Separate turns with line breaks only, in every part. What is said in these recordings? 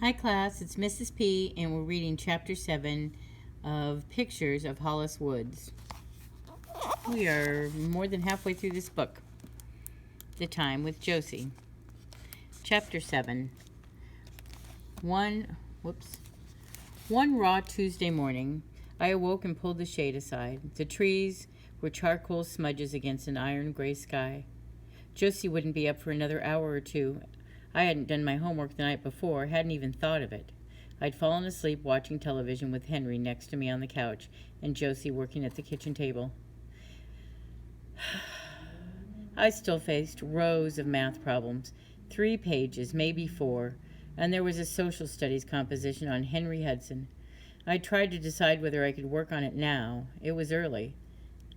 Hi class, it's Mrs. P and we're reading chapter 7 of Pictures of Hollis Woods. We are more than halfway through this book. The Time with Josie. Chapter 7. One raw Tuesday morning, I awoke and pulled the shade aside. The trees were charcoal smudges against an iron gray sky. Josie wouldn't be up for another hour or two. I hadn't done my homework the night before, hadn't even thought of it. I'd fallen asleep watching television with Henry next to me on the couch and Josie working at the kitchen table. I still faced rows of math problems, 3 pages, maybe 4, and there was a social studies composition on Henry Hudson. I tried to decide whether I could work on it now. It was early.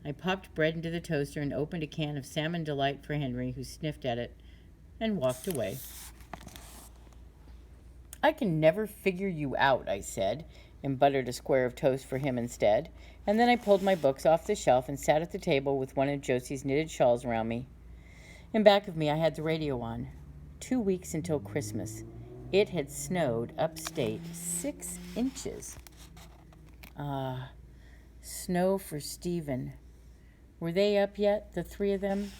I popped bread into the toaster and opened a can of Salmon Delight for Henry, who sniffed at it, and walked away. "I can never figure you out," I said, and buttered a square of toast for him instead. And then I pulled my books off the shelf and sat at the table with one of Josie's knitted shawls around me. In back of me, I had the radio on. 2 weeks until Christmas. It had snowed upstate 6 inches. Snow for Stephen. Were they up yet, the 3 of them?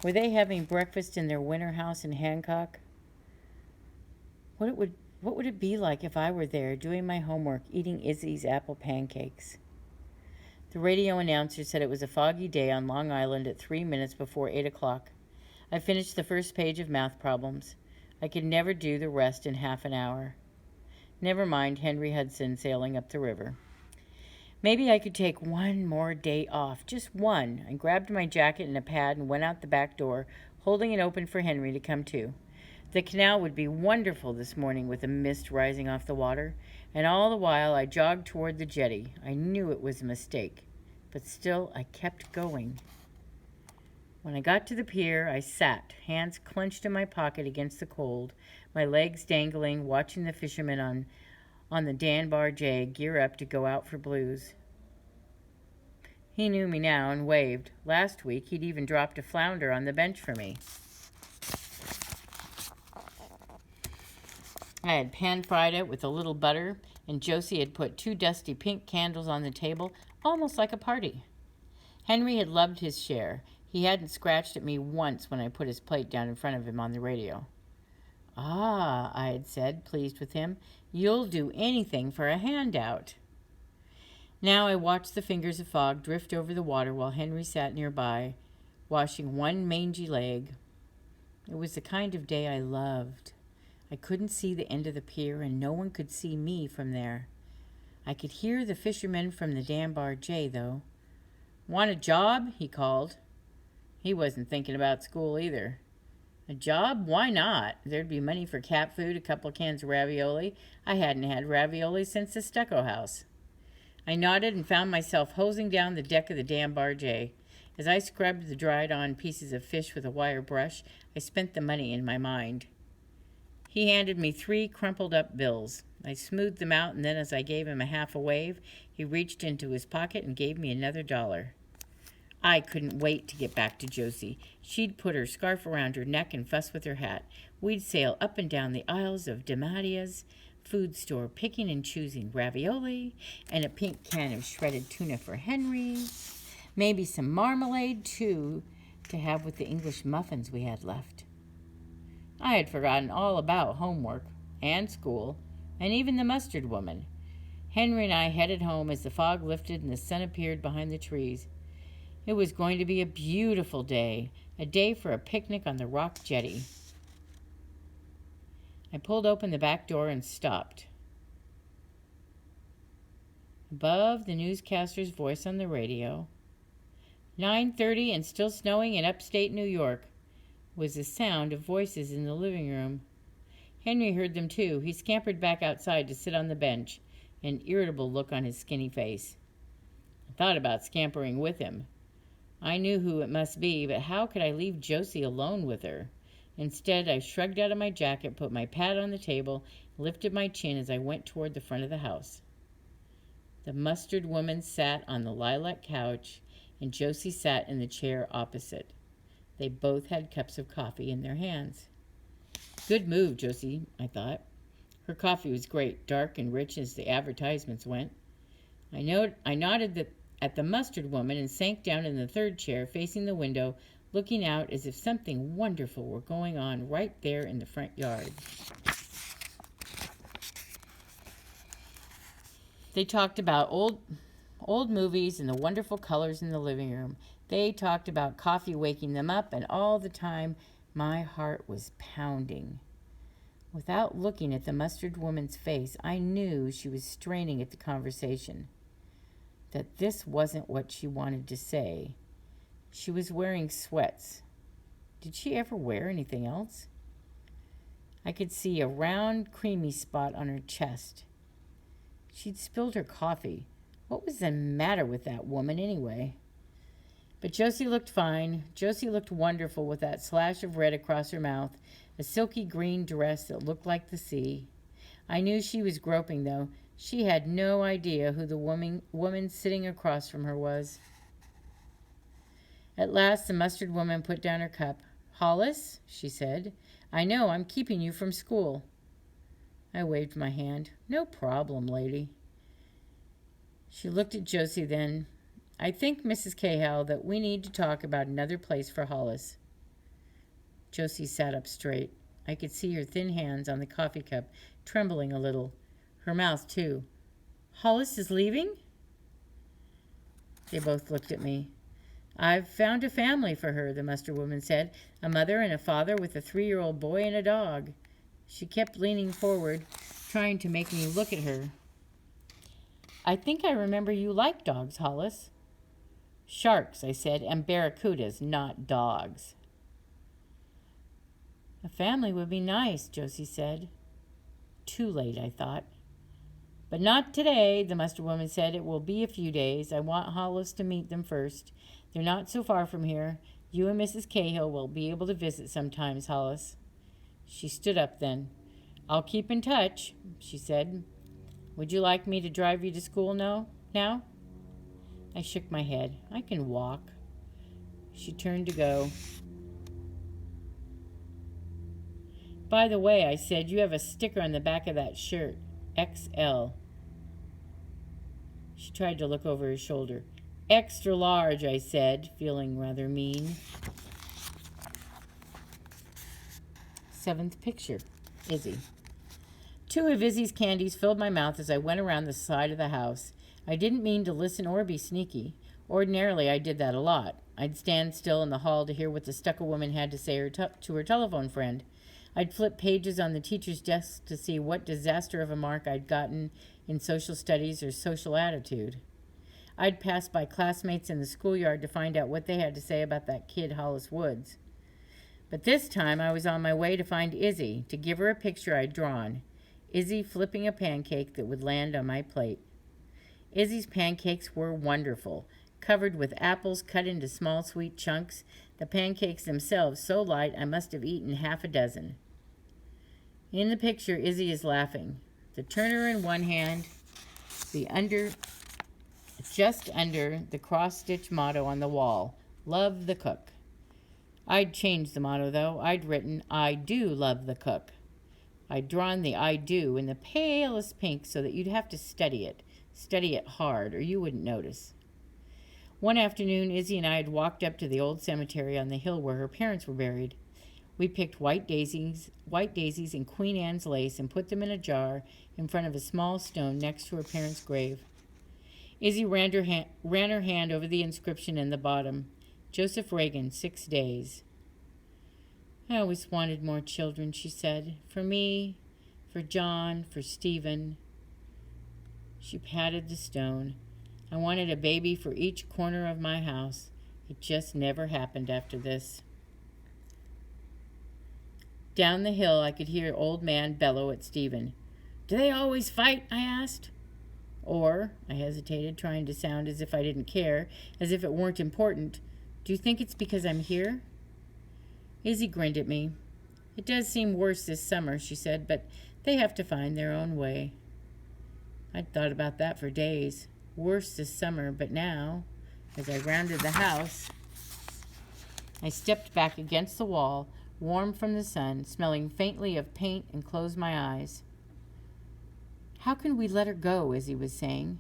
Were they having breakfast in their winter house in Hancock? What would it be like if I were there, doing my homework, eating Izzy's apple pancakes? The radio announcer said it was a foggy day on Long Island at 3 minutes before 8 o'clock. I finished the first page of math problems. I could never do the rest in half an hour. Never mind Henry Hudson sailing up the river. Maybe I could take one more day off, just one. I grabbed my jacket and a pad and went out the back door, holding it open for Henry to come too. The canal would be wonderful this morning with the mist rising off the water, and all the while I jogged toward the jetty. I knew it was a mistake, but still I kept going. When I got to the pier, I sat, hands clenched in my pocket against the cold, my legs dangling, watching the fishermen on the Danbar J gear up to go out for blues. He knew me now and waved. Last week he'd even dropped a flounder on the bench for me. I had pan-fried it with a little butter, and Josie had put 2 dusty pink candles on the table, almost like a party. Henry had loved his share. He hadn't scratched at me once when I put his plate down in front of him on the radio. "Ah," I had said, pleased with him, "you'll do anything for a handout." Now I watched the fingers of fog drift over the water while Henry sat nearby, washing one mangy leg. It was the kind of day I loved. I couldn't see the end of the pier, and no one could see me from there. I could hear the fishermen from the Danbar J, though. "Want a job?" he called. He wasn't thinking about school either. A job? Why not? There'd be money for cat food, a couple cans of ravioli. I hadn't had ravioli since the stucco house. I nodded and found myself hosing down the deck of the Danbar J. As I scrubbed the dried-on pieces of fish with a wire brush, I spent the money in my mind. He handed me 3 crumpled-up bills. I smoothed them out, and then as I gave him a half a wave, he reached into his pocket and gave me another $1. I couldn't wait to get back to Josie. She'd put her scarf around her neck and fuss with her hat. We'd sail up and down the aisles of DeMattia's food store, picking and choosing ravioli and a pink can of shredded tuna for Henry. Maybe some marmalade, too, to have with the English muffins we had left. I had forgotten all about homework and school and even the mustard woman. Henry and I headed home as the fog lifted and the sun appeared behind the trees. It was going to be a beautiful day, a day for a picnic on the rock jetty. I pulled open the back door and stopped. Above the newscaster's voice on the radio, 9:30 and still snowing in upstate New York, was the sound of voices in the living room. Henry heard them too. He scampered back outside to sit on the bench, an irritable look on his skinny face. I thought about scampering with him. I knew who it must be, but how could I leave Josie alone with her? Instead, I shrugged out of my jacket, put my pad on the table, lifted my chin as I went toward the front of the house. The mustard woman sat on the lilac couch, and Josie sat in the chair opposite. They both had cups of coffee in their hands. Good move, Josie, I thought. Her coffee was great, dark and rich as the advertisements went. I nodded at the mustard woman and sank down in the third chair facing the window, looking out as if something wonderful were going on right there in the front yard. They talked about old movies and the wonderful colors in the living room. They talked about coffee waking them up, and all the time my heart was pounding. Without looking at the mustard woman's face, I knew she was straining at the conversation, that this wasn't what she wanted to say. She was wearing sweats. Did she ever wear anything else? I could see a round, creamy spot on her chest. She'd spilled her coffee. What was the matter with that woman anyway? But Josie looked fine. Josie looked wonderful with that slash of red across her mouth, a silky green dress that looked like the sea. I knew she was groping, though. She had no idea who the woman sitting across from her was. At last, the mustard woman put down her cup. "Hollis," she said, "I know I'm keeping you from school." I waved my hand. "No problem, lady." She looked at Josie then. "I think, Mrs. Cahill, that we need to talk about another place for Hollis." Josie sat up straight. I could see her thin hands on the coffee cup, trembling a little. Her mouth, too. "Hollis is leaving?" They both looked at me. "I've found a family for her," the mustard woman said. "A mother and a father with a 3-year-old boy and a dog." She kept leaning forward, trying to make me look at her. "I think I remember you like dogs, Hollis." "Sharks," I said, "and barracudas, not dogs." "A family would be nice," Josie said. Too late, I thought. "But not today," the mustard woman said. "It will be a few days. I want Hollis to meet them first. They're not so far from here. You and Mrs. Cahill will be able to visit sometimes, Hollis." She stood up then. "I'll keep in touch," she said. "Would you like me to drive you to school now?" I shook my head. "I can walk." She turned to go. "By the way," I said, "you have a sticker on the back of that shirt. XL. She tried to look over her shoulder. "Extra large," I said, feeling rather mean. 7th picture. Izzy. 2 of Izzy's candies filled my mouth as I went around the side of the house. I didn't mean to listen or be sneaky. Ordinarily, I did that a lot. I'd stand still in the hall to hear what the stucco woman had to say to her telephone friend. I'd flip pages on the teacher's desk to see what disaster of a mark I'd gotten in social studies or social attitude. I'd pass by classmates in the schoolyard to find out what they had to say about that kid, Hollis Woods. But this time I was on my way to find Izzy, to give her a picture I'd drawn. Izzy flipping a pancake that would land on my plate. Izzy's pancakes were wonderful, covered with apples cut into small sweet chunks, the pancakes themselves so light I must have eaten half a dozen. In the picture, Izzy is laughing, the turner in one hand, just under the cross-stitch motto on the wall, "Love the cook." I'd changed the motto, though. I'd written, "I do love the cook." I'd drawn the "I do" in the palest pink so that you'd have to study it hard, or you wouldn't notice. One afternoon, Izzy and I had walked up to the old cemetery on the hill where her parents were buried. We picked white daisies and Queen Anne's lace and put them in a jar in front of a small stone next to her parents' grave. Izzy ran her hand over the inscription in the bottom. "Joseph Reagan, 6 days. "I always wanted more children," she said. "For me, for John, for Stephen." She patted the stone. "I wanted a baby for each corner of my house. It just never happened after this." Down the hill, I could hear old man bellow at Stephen. "Do they always fight?" I asked. Or, I hesitated, trying to sound as if I didn't care, as if it weren't important. "Do you think it's because I'm here?" Izzy grinned at me. "It does seem worse this summer," she said, "but they have to find their own way." I'd thought about that for days. Worse this summer, but now, as I rounded the house, I stepped back against the wall, warm from the sun, smelling faintly of paint, and closed my eyes. How can we let her go, Izzy was saying.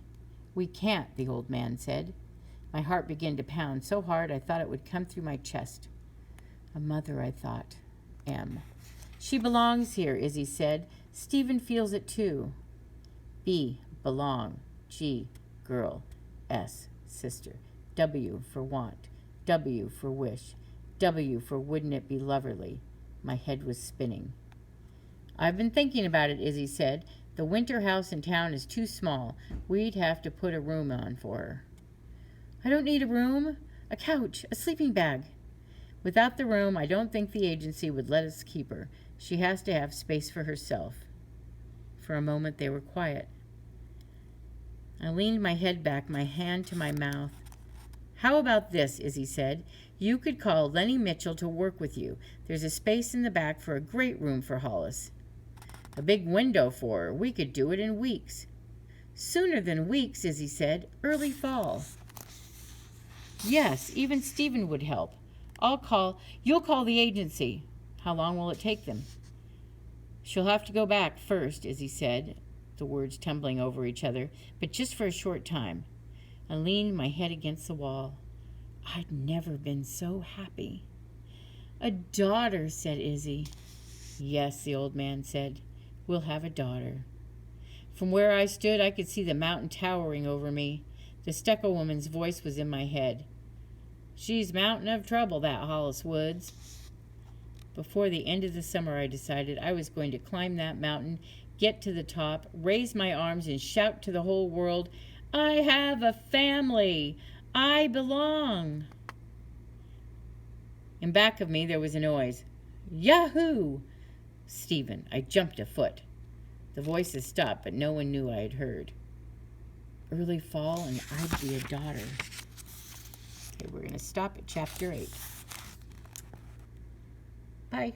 We can't, the old man said. My heart began to pound so hard I thought it would come through my chest. A mother, I thought. M. She belongs here, Izzy said. Stephen feels it too. B. Belong. G. Girl. S. Sister. W for want. W for wish. W for wouldn't it be loverly. My head was spinning. I've been thinking about it, Izzy said. The winter house in town is too small. We'd have to put a room on for her. I don't need a room. A couch, a sleeping bag. Without the room, I don't think the agency would let us keep her. She has to have space for herself. For a moment they were quiet. I leaned my head back, my hand to my mouth. How about this, Izzy said. You could call Lenny Mitchell to work with you. There's a space in the back for a great room for Hollis. A big window for her. We could do it in weeks. Sooner than weeks, Izzy said. Early fall. Yes, even Stephen would help. You'll call the agency. How long will it take them? She'll have to go back first, Izzy said, the words tumbling over each other, but just for a short time. I leaned my head against the wall. I'd never been so happy. A daughter, said Izzy. Yes, the old man said. We'll have a daughter. From where I stood, I could see the mountain towering over me. The stucco woman's voice was in my head. She's mountain of trouble, that Hollis Woods. Before the end of the summer, I decided I was going to climb that mountain, get to the top, raise my arms, and shout to the whole world, I have a family. I belong. In back of me, there was a noise. Yahoo! Stephen. I jumped a foot. The voices stopped, but no one knew I had heard. Early fall, and I'd be a daughter. Okay, we're going to stop at chapter 8. Bye.